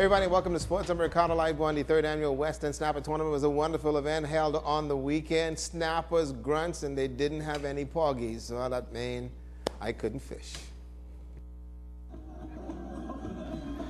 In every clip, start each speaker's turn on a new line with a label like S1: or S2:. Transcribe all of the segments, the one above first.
S1: Everybody, welcome to Sports. I'm Ricardo. Lightbourn. The third annual West End Snapper Tournament was a wonderful event held on the weekend. Snappers, grunts, and they didn't have any porgies, so that meant I couldn't fish.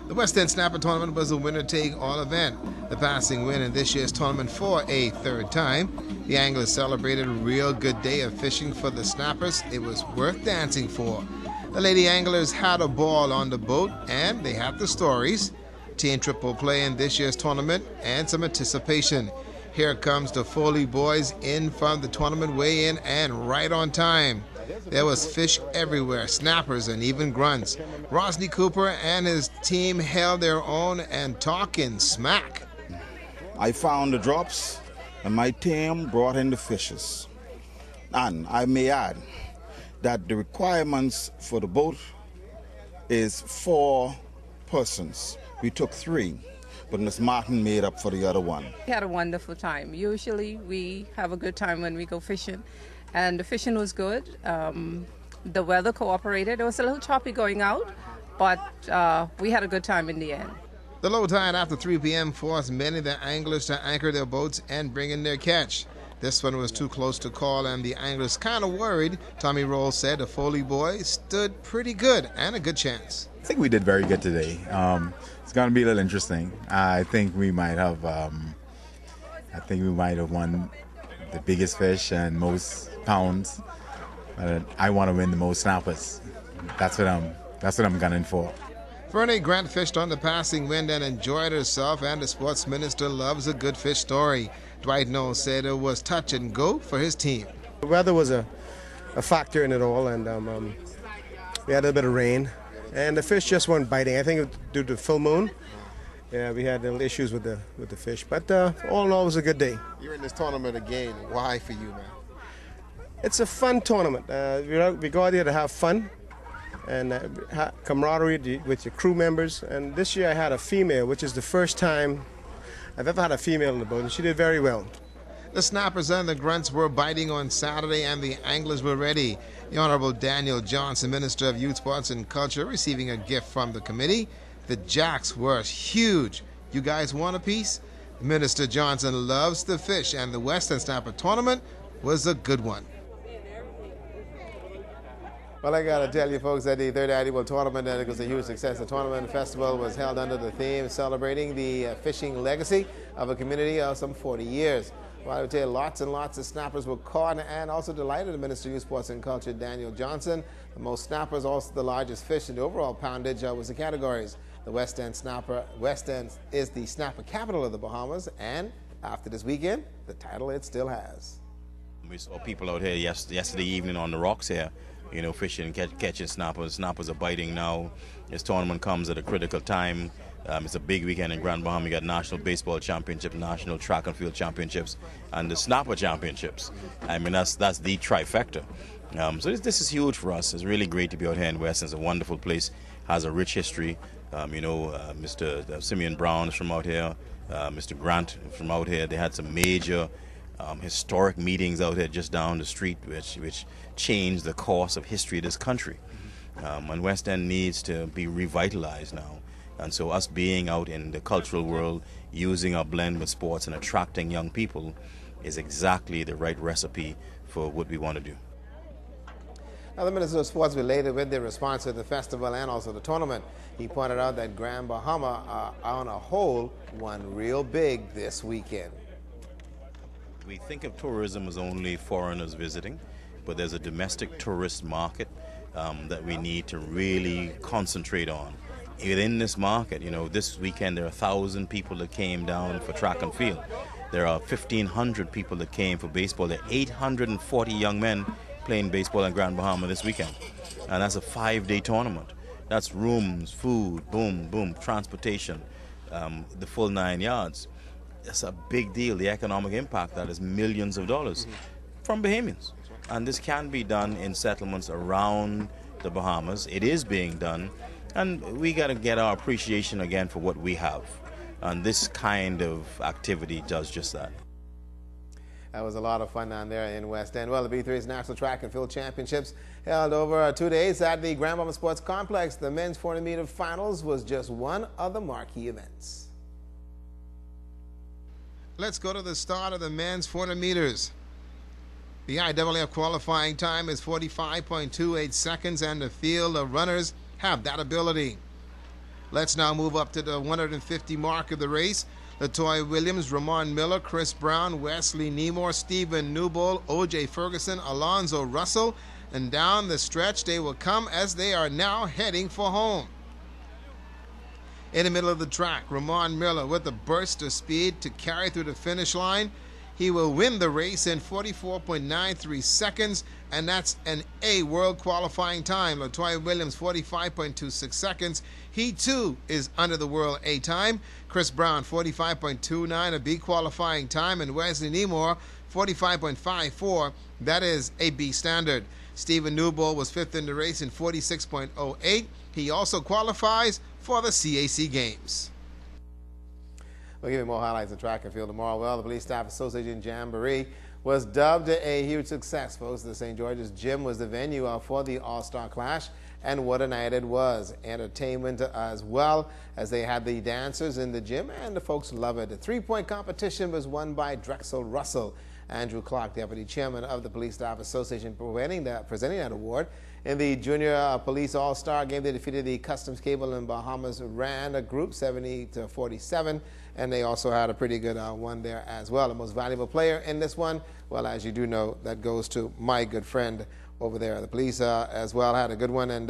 S1: The West End Snapper Tournament was a winner-take-all event. The passing win in this year's tournament for a third time. The anglers celebrated a real good day of fishing for the snappers. It was worth dancing for. The lady anglers had a ball on the boat, and they had the stories. Team triple play in this year's tournament and some anticipation. Here comes the Foley boys in from the tournament weigh-in and right on time. There was fish everywhere, snappers and even grunts. Rosny Cooper and his team held their own and talking smack.
S2: I found the drops and my team brought in the fishes. And I may add that the requirements for the boat is 4 persons. We took 3, but Miss Martin made up for the other one.
S3: We had a wonderful time. Usually we have a good time when we go fishing, and the fishing was good. The weather cooperated. It was a little choppy going out, but we had a good time in the end.
S1: The low tide after 3 p.m. forced many of the anglers to anchor their boats and bring in their catch. This one was too close to call, and the anglers kind of worried. Tommy Rolls said the Foley boys stood pretty good and a good chance.
S4: I think we did very good today. It's going to be a little interesting. I think we might have won the biggest fish and most pounds. I want to win the most snappers. That's what I'm gunning for.
S1: Fernie Grant fished on the passing wind and enjoyed herself, and the sports minister loves a good fish story. Dwight Knowles said it was touch and go for his team.
S5: The weather was a factor in it all, and we had a little bit of rain. And the fish just weren't biting. I think it was due to full moon. Yeah, we had little issues with the fish. But all in all, it was a good day.
S1: You're in this tournament again. Why for you, man?
S5: It's a fun tournament. We go out there to have fun and camaraderie with your crew members. And this year I had a female, which is the first time I've ever had a female in the boat, and she did very well.
S1: The snappers and the grunts were biting on Saturday, and the anglers were ready. The Honorable Daniel Johnson, Minister of Youth, Sports and Culture, receiving a gift from the committee. The jacks were huge. You guys want a piece? Minister Johnson loves the fish, and the Western Snapper Tournament was a good one. Well, I got to tell you folks that the third annual tournament, and it was a huge success. The tournament festival was held under the theme celebrating the fishing legacy of a community of some 40 years. Well, I would tell you, lots and lots of snappers were caught and also delighted the Minister of Youth, Sports and Culture, Daniel Johnson. The most snappers, also the largest fish in the overall poundage was the categories. The West End is the snapper capital of the Bahamas, and after this weekend, the title it still has.
S6: We saw people out here yesterday evening on the rocks here, fishing, catching snappers. Snappers are biting now. This tournament comes at a critical time. It's a big weekend in Grand Bahama. You got National Baseball Championship, National Track and Field Championships, and the Snapper Championships. I mean, that's the trifecta. So this is huge for us. It's really great to be out here in West. It's a wonderful place. Has a rich history. Mr. Simeon Brown is from out here. Mr. Grant from out here. They had some major historic meetings out here just down the street, which changed the course of history of this country. And West End needs to be revitalized now. And so us being out in the cultural world, using our blend with sports and attracting young people is exactly the right recipe for what we want to do.
S1: Now, the Minister of Sports related with the response to the festival and also the tournament. He pointed out that Grand Bahama, on a whole, won real big this weekend.
S6: We think of tourism as only foreigners visiting, but there's a domestic tourist market that we need to really concentrate on. Within this market, this weekend there are 1,000 people that came down for track and field. There are 1,500 people that came for baseball. There are 840 young men playing baseball in Grand Bahama this weekend. And that's a 5-day tournament. That's rooms, food, boom, transportation, the full 9 yards. That's a big deal. The economic impact, that is millions of dollars from Bahamians. And this can be done in settlements around the Bahamas. It is being done. And we got to get our appreciation again for what we have. And this kind of activity does just that.
S1: That was a lot of fun down there in West End. Well, the B3's National Track and Field Championships held over 2 days at the Grand Bahama Sports Complex. The men's 400-meter finals was just one of the marquee events. Let's go to the start of the men's 400 meters. The IAAF qualifying time is 45.28 seconds, and the field of runners have that ability. Let's now move up to the 150 mark of the race. Latoya Williams, Ramon Miller, Chris Brown, Wesley Nemore, Stephen Newbold, O.J. Ferguson, Alonzo Russell, and down the stretch they will come as they are now heading for home. In the middle of the track, Ramon Miller with a burst of speed to carry through the finish line. He will win the race in 44.93 seconds, and that's an A world qualifying time. Latoya Williams, 45.26 seconds. He, too, is under the world A time. Chris Brown, 45.29, a B qualifying time. And Wesley Nemore, 45.54. That is a B standard. Stephen Newbold was fifth in the race in 46.08. He also qualifies for the CAC Games. We'll give you more highlights of track and field tomorrow. Well, the Police Staff Association Jamboree was dubbed a huge success, folks. The St. George's Gym was the venue for the All-Star Clash, and what a night it was. Entertainment as well, as they had the dancers in the gym, and the folks love it. The three-point competition was won by Drexel Russell. Andrew Clark, Deputy Chairman of the Police Staff Association, presenting that award. In the Junior Police All-Star game, they defeated the Customs Cable and Bahamas Rand group 70-47, and they also had a pretty good one there as well. The most valuable player in this one, well, as you do know, that goes to my good friend over there. The police as well had a good one, and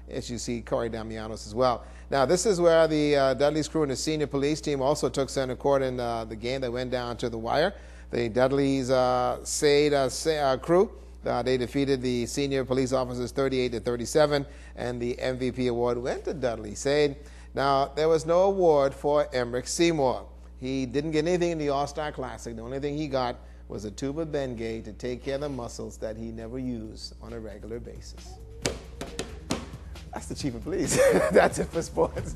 S1: as you see, Corey Damianos as well. Now, this is where the Dudley's crew and the senior police team also took center court in the game that went down to the wire. The Dudley's crew, they defeated the senior police officers 38-37, and the MVP award went to Dudley Sade. Now, there was no award for Emmerich Seymour. He didn't get anything in the All-Star Classic. The only thing he got was a tube of Bengay to take care of the muscles that he never used on a regular basis. That's the chief of police. That's it for sports.